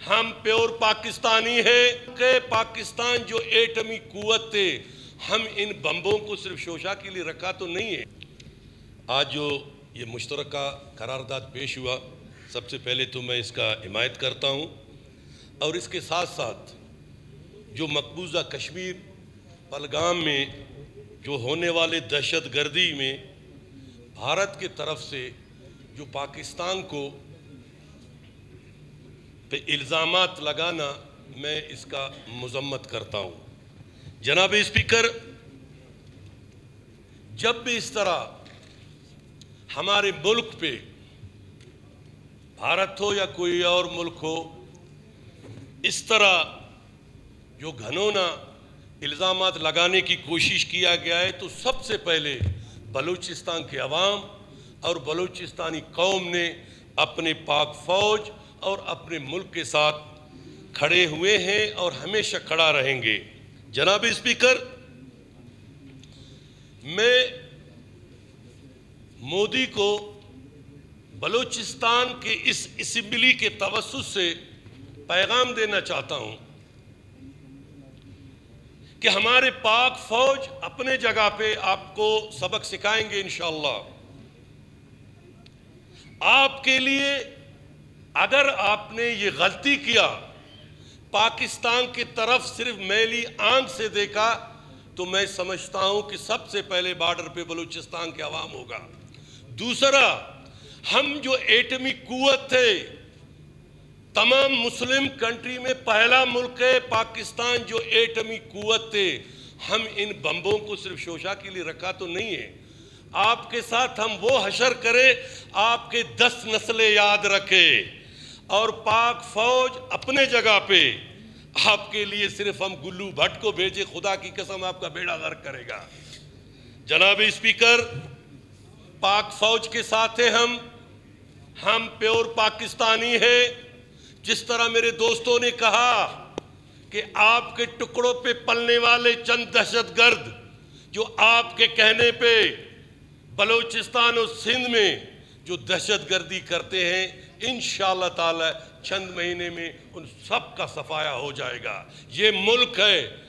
ہم پیور پاکستانی ہیں کہ پاکستان جو ایٹمی قوت تھے، ہم ان بمبوں کو صرف شوشا کے لیے رکھا تو نہیں ہے۔ آج جو یہ مشترکہ قرارداد پیش ہوا، سب سے پہلے تو میں اس کا حمایت کرتا ہوں، اور اس کے ساتھ ساتھ جو مقبوضہ کشمیر پہلگام میں جو ہونے والے دہشت گردی میں بھارت کی طرف سے جو پاکستان کو پہ الزامات لگانا، میں اس کا مذمت کرتا ہوں۔ جناب اسپیکر، جب بھی اس طرح ہمارے ملک پہ، بھارت ہو یا کوئی اور ملک ہو، اس طرح جو گھنونا الزامات لگانے کی کوشش کیا گیا ہے، تو سب سے پہلے بلوچستان کے عوام اور بلوچستانی قوم نے اپنے پاک فوج اور اپنے ملک کے ساتھ کھڑے ہوئے ہیں اور ہمیشہ کھڑا رہیں گے۔ جناب اسپیکر، میں مودی کو بلوچستان کے اس اسمبلی کے توسط سے پیغام دینا چاہتا ہوں کہ ہمارے پاک فوج اپنے جگہ پہ آپ کو سبق سکھائیں گے انشاءاللہ۔ آپ کے لیے اگر آپ نے یہ غلطی کیا، پاکستان کی طرف صرف میلی آنکھ سے دیکھا، تو میں سمجھتا ہوں کہ سب سے پہلے بارڈر پہ بلوچستان کے عوام ہوگا۔ دوسرا، ہم جو ایٹمی قوت تھے، تمام مسلم کنٹری میں پہلا ملک ہے پاکستان جو ایٹمی قوت تھے، ہم ان بمبوں کو صرف شوشا کے لیے رکھا تو نہیں ہے۔ آپ کے ساتھ ہم وہ حشر کریں، آپ کے 10 نسلیں یاد رکھے، اور پاک فوج اپنے جگہ پہ آپ کے لیے صرف ہم گلو بھٹ کو بھیجے، خدا کی قسم آپ کا بیڑا غرق کرے گا۔ جناب اسپیکر، پاک فوج کے ساتھ ہیں ہم پیور پاکستانی ہیں۔ جس طرح میرے دوستوں نے کہا کہ آپ کے ٹکڑوں پہ پلنے والے چند دہشت گرد جو آپ کے کہنے پہ بلوچستان اور سندھ میں جو دہشت گردی کرتے ہیں، انشاءاللہ تعالی چند مہینے میں ان سب کا صفایا ہو جائے گا۔ یہ ملک ہے